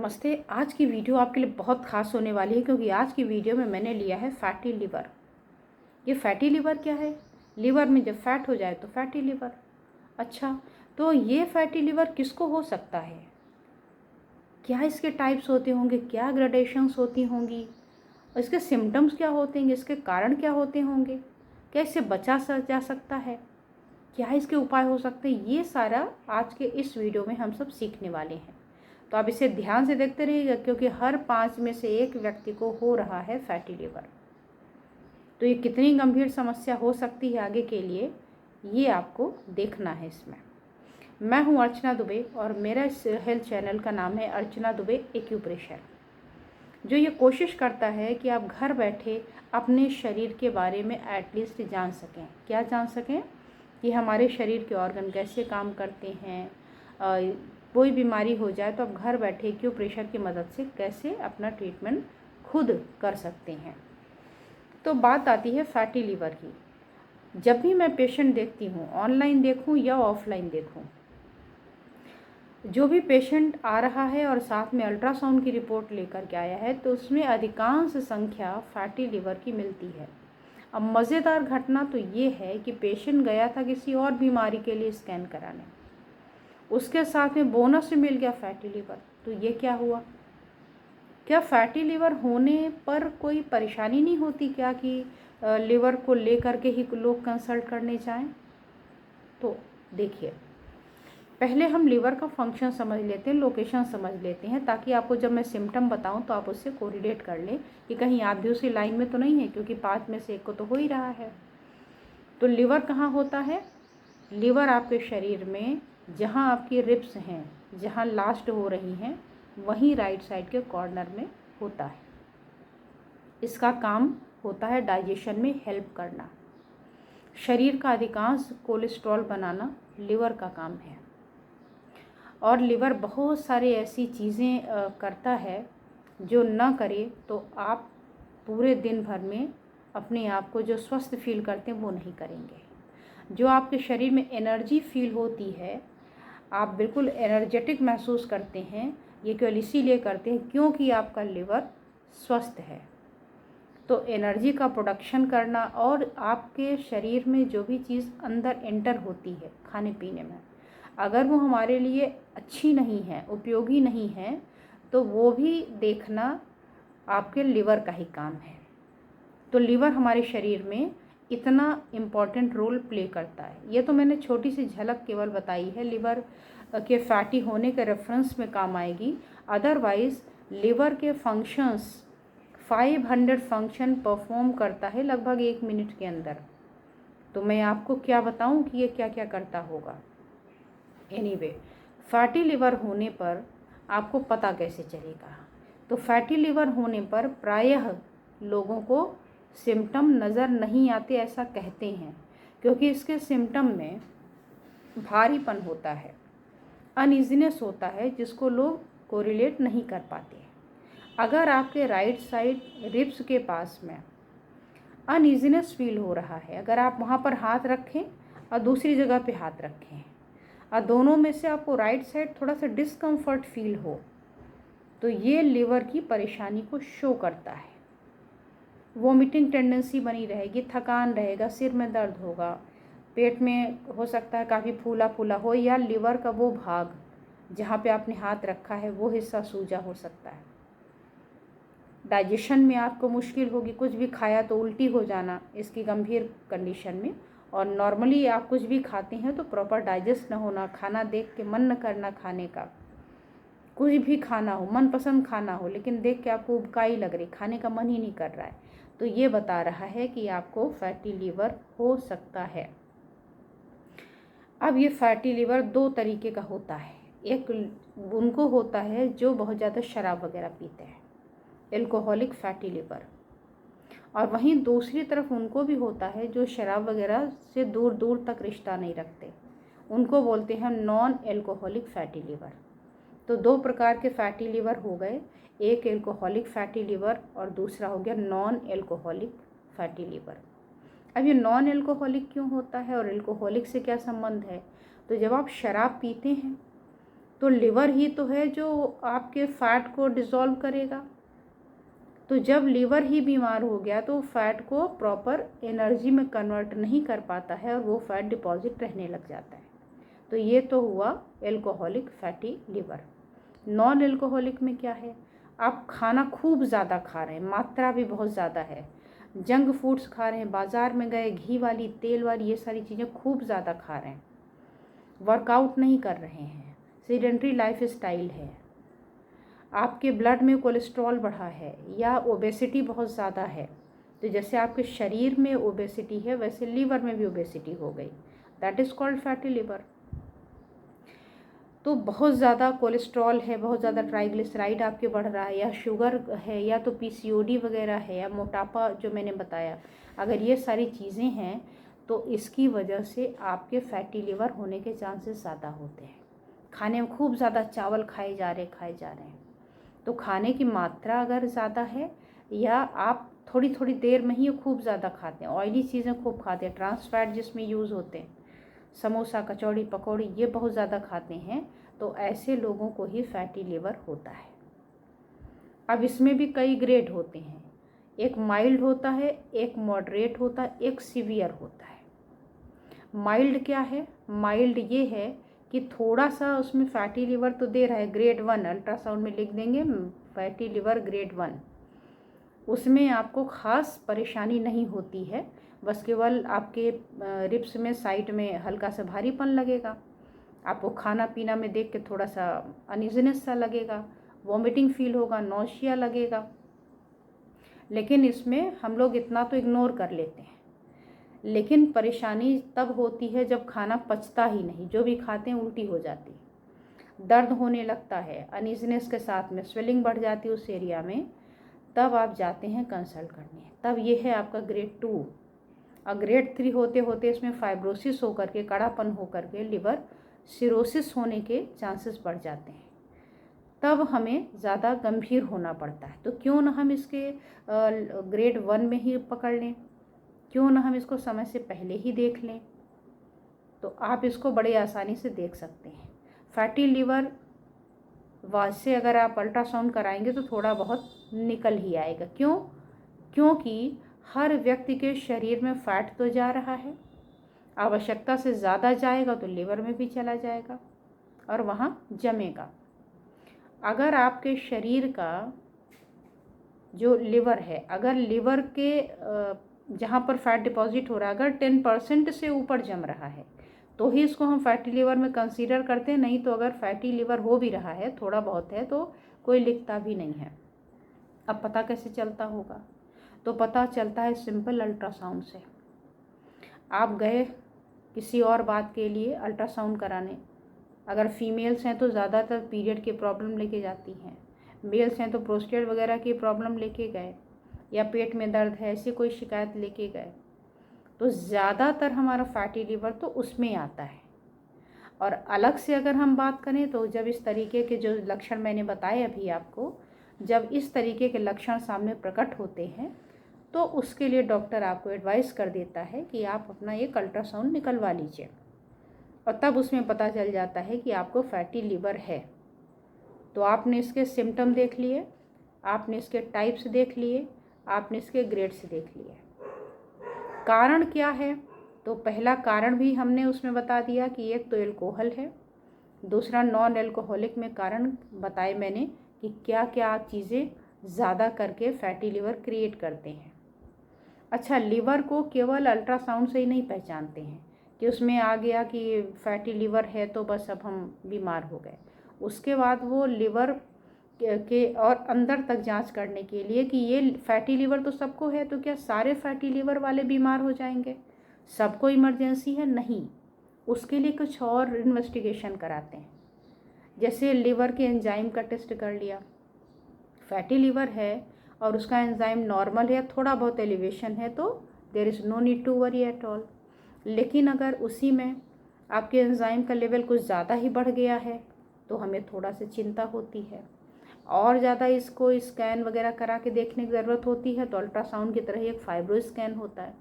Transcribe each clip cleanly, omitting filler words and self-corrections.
नमस्ते। आज की वीडियो आपके लिए बहुत ख़ास होने वाली है क्योंकि आज की वीडियो में मैंने लिया है फैटी लिवर। ये फैटी लिवर क्या है? लिवर में जब फैट हो जाए तो फैटी लिवर। अच्छा, तो ये फैटी लिवर किसको हो सकता है? क्या इसके टाइप्स होते होंगे? क्या ग्रेडेशंस होती होंगी? इसके सिम्टम्स क्या होते हैं? इसके कारण क्या होते होंगे? क्या इससे बचा जा सकता है? क्या इसके उपाय हो सकते हैं? ये सारा आज के इस वीडियो में हम सब सीखने वाले हैं। तो आप इसे ध्यान से देखते रहिएगा क्योंकि हर 5 में से एक व्यक्ति को हो रहा है फैटी लिवर। तो ये कितनी गंभीर समस्या हो सकती है आगे के लिए, ये आपको देखना है इसमें। मैं हूँ अर्चना दुबे और मेरा इस हेल्थ चैनल का नाम है अर्चना दुबे एक्यूप्रेशर, जो ये कोशिश करता है कि आप घर बैठे अपने शरीर के बारे में एटलीस्ट जान सकें। क्या जान सकें? कि हमारे शरीर के ऑर्गन कैसे काम करते हैं, कोई बीमारी हो जाए तो आप घर बैठे एक्यूप्रेशर की मदद से कैसे अपना ट्रीटमेंट खुद कर सकते हैं। तो बात आती है फैटी लिवर की। जब भी मैं पेशेंट देखती हूँ, ऑनलाइन देखूँ या ऑफलाइन देखूँ, जो भी पेशेंट आ रहा है और साथ में अल्ट्रासाउंड की रिपोर्ट लेकर के आया है तो उसमें अधिकांश संख्या फैटी लिवर की मिलती है। अब मज़ेदार घटना तो ये है कि पेशेंट गया था किसी और बीमारी के लिए स्कैन कराने, उसके साथ में बोनस में मिल गया फैटी लिवर। तो ये क्या हुआ? क्या फैटी लिवर होने पर कोई परेशानी नहीं होती क्या कि लिवर को लेकर के ही लोग कंसल्ट करने जाएं? तो देखिए, पहले हम लिवर का फंक्शन समझ लेते हैं, लोकेशन समझ लेते हैं, ताकि आपको जब मैं सिम्टम बताऊं तो आप उससे कोरिलेट कर लें कि कहीं आप भी उसी लाइन में तो नहीं है, क्योंकि 5 में से एक को तो हो ही रहा है। तो लिवर कहाँ होता है? लिवर आपके शरीर में जहाँ आपकी रिब्स हैं, जहाँ लास्ट हो रही हैं, वहीं राइट साइड के कॉर्नर में होता है। इसका काम होता है डाइजेशन में हेल्प करना। शरीर का अधिकांश कोलेस्ट्रॉल बनाना लिवर का काम है। और लिवर बहुत सारे ऐसी चीज़ें करता है जो ना करे तो आप पूरे दिन भर में अपने आप को जो स्वस्थ फील करते हैं वो नहीं करेंगे। जो आपके शरीर में एनर्जी फील होती है, आप बिल्कुल एनर्जेटिक महसूस करते हैं, ये केवल इसीलिए करते हैं क्योंकि आपका लिवर स्वस्थ है। तो एनर्जी का प्रोडक्शन करना और आपके शरीर में जो भी चीज़ अंदर एंटर होती है खाने पीने में, अगर वो हमारे लिए अच्छी नहीं है, उपयोगी नहीं है, तो वो भी देखना आपके लिवर का ही काम है। तो लिवर हमारे शरीर में इतना इम्पॉर्टेंट रोल प्ले करता है। ये तो मैंने छोटी सी झलक केवल बताई है, लिवर के फैटी होने के रेफरेंस में काम आएगी। अदरवाइज़ लिवर के फंक्शंस 500 फंक्शन परफॉर्म करता है लगभग 1 मिनट के अंदर। तो मैं आपको क्या बताऊं कि ये क्या क्या करता होगा। एनीवे, फैटी लिवर होने पर आपको पता कैसे चलेगा? तो फैटी लिवर होने पर प्रायः लोगों को सिम्टम नज़र नहीं आते, ऐसा कहते हैं, क्योंकि इसके सिम्टम में भारीपन होता है, अनइजीनेस होता है, जिसको लोग कोरिलेट नहीं कर पाते। अगर आपके राइट साइड रिब्स के पास में अनइजीनेस फील हो रहा है, अगर आप वहाँ पर हाथ रखें और दूसरी जगह पे हाथ रखें और दोनों में से आपको राइट साइड थोड़ा सा डिस्कम्फर्ट फील हो, तो ये लिवर की परेशानी को शो करता है। वोमिटिंग टेंडेंसी बनी रहेगी, थकान रहेगा, सिर में दर्द होगा, पेट में हो सकता है काफ़ी फूला फूला हो, या लिवर का वो भाग जहाँ पे आपने हाथ रखा है वो हिस्सा सूजा हो सकता है। डाइजेशन में आपको मुश्किल होगी, कुछ भी खाया तो उल्टी हो जाना इसकी गंभीर कंडीशन में। और नॉर्मली आप कुछ भी खाते हैं तो प्रॉपर डाइजेस्ट न होना, खाना देख के मन न करना खाने का, कुछ भी खाना हो, मनपसंद खाना हो, लेकिन देख के आपको उबकाई लग रही, खाने का मन ही नहीं कर रहा है, तो ये बता रहा है कि आपको फैटी लिवर हो सकता है। अब ये फैटी लिवर 2 तरीके का होता है। एक उनको होता है जो बहुत ज़्यादा शराब वगैरह पीते हैं, एल्कोहलिक फैटी लिवर, और वहीं दूसरी तरफ उनको भी होता है जो शराब वगैरह से दूर दूर तक रिश्ता नहीं रखते, उनको बोलते हैं नॉन एल्कोहलिक फैटी लिवर। तो 2 प्रकार के फैटी लिवर हो गए, एक एल्कोहलिक फैटी लिवर और दूसरा हो गया नॉन एल्कोहलिक फैटी लिवर। अब ये नॉन एल्कोहलिक क्यों होता है और एल्कोहलिक से क्या संबंध है? तो जब आप शराब पीते हैं तो लिवर ही तो है जो आपके फैट को डिसॉल्व करेगा। तो जब लिवर ही बीमार हो गया तो फैट को प्रॉपर एनर्जी में कन्वर्ट नहीं कर पाता है और वो फैट डिपॉजिट रहने लग जाता है। तो ये तो हुआ alcoholic fatty liver. Non alcoholic में क्या है, आप खाना खूब ज़्यादा खा रहे हैं, मात्रा भी बहुत ज़्यादा है, जंक फूड्स खा रहे हैं, बाज़ार में गए घी वाली तेल वाली ये सारी चीज़ें खूब ज़्यादा खा रहे हैं, वर्कआउट नहीं कर रहे हैं, सेडेंट्री लाइफ स्टाइल है, आपके ब्लड में कोलेस्ट्रॉल बढ़ा है या ओबेसिटी बहुत ज़्यादा है। तो जैसे आपके शरीर में ओबेसिटी है वैसे लीवर में भी ओबेसिटी हो गई, that is called fatty liver. तो बहुत ज़्यादा कोलेस्ट्रॉल है, बहुत ज़्यादा ट्राइग्लिसराइड आपके बढ़ रहा है, या शुगर है, या तो पीसीओडी वगैरह है, या मोटापा जो मैंने बताया, अगर ये सारी चीज़ें हैं तो इसकी वजह से आपके फैटी लिवर होने के चांसेस ज़्यादा होते हैं। खाने में खूब ज़्यादा चावल खाए जा रहे हैं, तो खाने की मात्रा अगर ज़्यादा है, या आप थोड़ी थोड़ी देर में ही खूब ज़्यादा खाते हैं, ऑयली चीज़ें खूब खाते हैं, ट्रांस फैट जिसमें यूज़ होते हैं, समोसा कचौड़ी पकौड़ी ये बहुत ज़्यादा खाते हैं, तो ऐसे लोगों को ही फैटी लिवर होता है। अब इसमें भी कई ग्रेड होते हैं, एक माइल्ड होता है, एक मॉडरेट होता है, एक सीवियर होता है। माइल्ड क्या है, माइल्ड ये है कि थोड़ा सा उसमें फैटी लिवर तो दे रहा है, ग्रेड 1 अल्ट्रासाउंड में लिख देंगे फैटी लिवर ग्रेड 1, उसमें आपको ख़ास परेशानी नहीं होती है, बस केवल आपके रिब्स में साइड में हल्का सा भारीपन लगेगा, आपको खाना पीना में देख के थोड़ा सा अनइजीनेस सा लगेगा, वॉमिटिंग फील होगा, नौशिया लगेगा। लेकिन इसमें हम लोग इतना तो इग्नोर कर लेते हैं, लेकिन परेशानी तब होती है जब खाना पचता ही नहीं, जो भी खाते हैं उल्टी हो जाती है, दर्द होने लगता है, अनइजीनेस के साथ में स्वेलिंग बढ़ जाती है उस एरिया में, तब आप जाते हैं कंसल्ट करने, तब ये है आपका ग्रेड 2। और ग्रेड 3 होते होते इसमें फाइब्रोसिस होकर के, कड़ापन होकर के लिवर सिरोसिस होने के चांसेस बढ़ जाते हैं, तब हमें ज़्यादा गंभीर होना पड़ता है। तो क्यों ना हम इसके ग्रेड 1 में ही पकड़ लें, क्यों ना हम इसको समय से पहले ही देख लें। तो आप इसको बड़े आसानी से देख सकते हैं। फैटी लिवर से अगर आप अल्ट्रासाउंड कराएंगे तो थोड़ा बहुत निकल ही आएगा। क्यों? क्योंकि हर व्यक्ति के शरीर में फैट तो जा रहा है, आवश्यकता से ज़्यादा जाएगा तो लिवर में भी चला जाएगा और वहाँ जमेगा। अगर आपके शरीर का जो लिवर है, अगर लिवर के जहाँ पर फैट डिपॉजिट हो रहा है अगर 10% से ऊपर जम रहा है तो ही इसको हम फैटी लिवर में कंसीडर करते हैं, नहीं तो अगर फैटी लिवर हो भी रहा है, थोड़ा बहुत है, तो कोई लिखता भी नहीं है। अब पता कैसे चलता होगा? तो पता चलता है सिंपल अल्ट्रासाउंड से। आप गए किसी और बात के लिए अल्ट्रासाउंड कराने, अगर फीमेल्स हैं तो ज़्यादातर पीरियड की प्रॉब्लम लेके जाती हैं, मेल्स हैं तो प्रोस्टेट वगैरह की प्रॉब्लम लेके गए, या पेट में दर्द है ऐसी कोई शिकायत लेके गए, तो ज़्यादातर हमारा फैटी लिवर तो उसमें आता है। और अलग से अगर हम बात करें तो जब इस तरीके के जो लक्षण मैंने बताए अभी आपको, जब इस तरीके के लक्षण सामने प्रकट होते हैं तो उसके लिए डॉक्टर आपको एडवाइस कर देता है कि आप अपना एक अल्ट्रासाउंड निकलवा लीजिए, और तब उसमें पता चल जाता है कि आपको फैटी लिवर है। तो आपने इसके सिम्टम देख लिए, आपने इसके टाइप्स देख लिए, आपने इसके ग्रेड्स देख लिए। कारण क्या है? तो पहला कारण भी हमने उसमें बता दिया कि एक तो एल्कोहल है, दूसरा नॉन एल्कोहलिक में कारण बताए मैंने कि क्या क्या चीज़ें ज़्यादा करके फैटी लिवर क्रिएट करते हैं। अच्छा, लिवर को केवल अल्ट्रासाउंड से ही नहीं पहचानते हैं कि उसमें आ गया कि फैटी लिवर है तो बस अब हम बीमार हो गए। उसके बाद वो लिवर के और अंदर तक जांच करने के लिए कि ये फैटी लिवर तो सबको है, तो क्या सारे फैटी लिवर वाले बीमार हो जाएंगे, सबको इमरजेंसी है? नहीं, उसके लिए कुछ और इन्वेस्टिगेशन कराते हैं। जैसे लिवर के एंजाइम का टेस्ट कर लिया, फैटी लिवर है और उसका एंजाइम नॉर्मल है, थोड़ा बहुत एलिवेशन है, तो there is no need to worry at all. लेकिन अगर उसी में आपके एंजाइम का लेवल कुछ ज़्यादा ही बढ़ गया है तो हमें थोड़ा सी चिंता होती है, और ज़्यादा इसको स्कैन वगैरह करा के देखने की ज़रूरत होती है। तो अल्ट्रासाउंड की तरह एक फाइब्रो स्कैन होता है,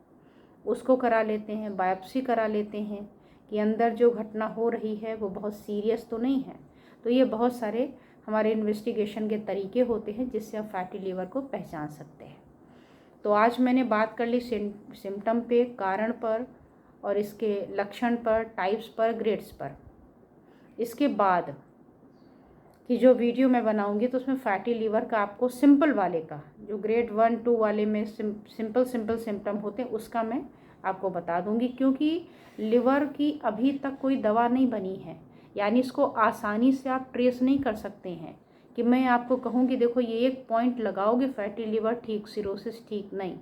उसको करा लेते हैं, बायोप्सी करा लेते हैं कि अंदर जो घटना हो रही है वो बहुत सीरियस तो नहीं है। तो ये बहुत सारे हमारे इन्वेस्टिगेशन के तरीके होते हैं जिससे आप फैटी लीवर को पहचान सकते हैं। तो आज मैंने बात कर ली सिम्टम पे, कारण पर और इसके लक्षण पर, टाइप्स पर, ग्रेड्स पर। इसके बाद कि जो वीडियो मैं बनाऊंगी तो उसमें फैटी लीवर का आपको सिंपल वाले का, जो ग्रेड 1 2 वाले में सिंपल सिम्टम होते हैं उसका मैं आपको बता दूंगी, क्योंकि लिवर की अभी तक कोई दवा नहीं बनी है, यानी इसको आसानी से आप ट्रेस नहीं कर सकते हैं कि मैं आपको कहूँ कि देखो ये एक पॉइंट लगाओगे फैटी लिवर ठीक, सिरोसिस ठीक, नहीं।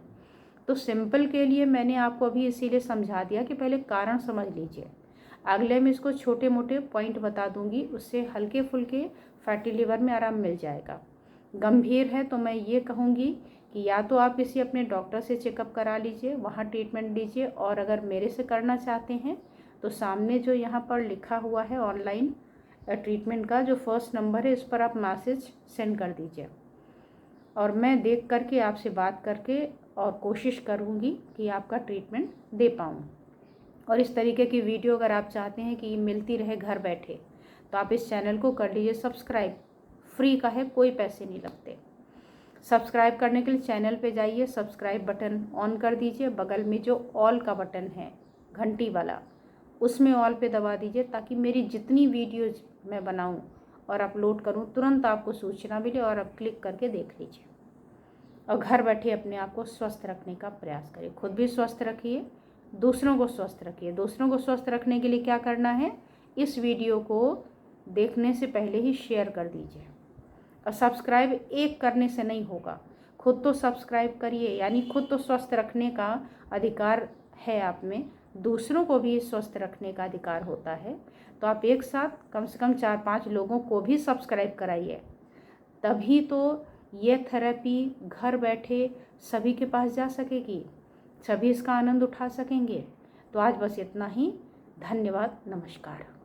तो सिंपल के लिए मैंने आपको अभी इसीलिए समझा दिया कि पहले कारण समझ लीजिए, अगले में इसको छोटे मोटे पॉइंट बता दूंगी, उससे हल्के फुल्के फैटी लिवर में आराम मिल जाएगा। गंभीर है तो मैं ये कहूँगी कि या तो आप किसी अपने डॉक्टर से चेकअप करा लीजिए, वहाँ ट्रीटमेंट लीजिए, और अगर मेरे से करना चाहते हैं तो सामने जो यहाँ पर लिखा हुआ है ऑनलाइन ट्रीटमेंट का जो फर्स्ट नंबर है, इस पर आप मैसेज सेंड कर दीजिए और मैं देख करके आपसे बात करके और कोशिश करूँगी कि आपका ट्रीटमेंट दे पाऊँ। और इस तरीके की वीडियो अगर आप चाहते हैं कि मिलती रहे घर बैठे तो आप इस चैनल को कर लीजिए सब्सक्राइब, फ्री का है, कोई पैसे नहीं लगते। सब्सक्राइब करने के लिए चैनल पे जाइए, सब्सक्राइब बटन ऑन कर दीजिए, बगल में जो ऑल का बटन है घंटी वाला उसमें ऑल पे दबा दीजिए, ताकि मेरी जितनी वीडियोज मैं बनाऊं और अपलोड करूं तुरंत आपको सूचना मिले और आप क्लिक करके देख लीजिए। और घर बैठे अपने आप को स्वस्थ रखने का प्रयास करिए, खुद भी स्वस्थ रखिए, दूसरों को स्वस्थ रखिए। दूसरों को स्वस्थ रखने के लिए क्या करना है, इस वीडियो को देखने से पहले ही शेयर कर दीजिए। और सब्सक्राइब एक करने से नहीं होगा, खुद तो सब्सक्राइब करिए, यानी खुद तो स्वस्थ रखने का अधिकार है आप में, दूसरों को भी स्वस्थ रखने का अधिकार होता है। तो आप एक साथ कम से कम 4-5 लोगों को भी सब्सक्राइब कराइए, तभी तो ये थेरेपी घर बैठे सभी के पास जा सकेगी, सभी इसका आनंद उठा सकेंगे। तो आज बस इतना ही। धन्यवाद, नमस्कार।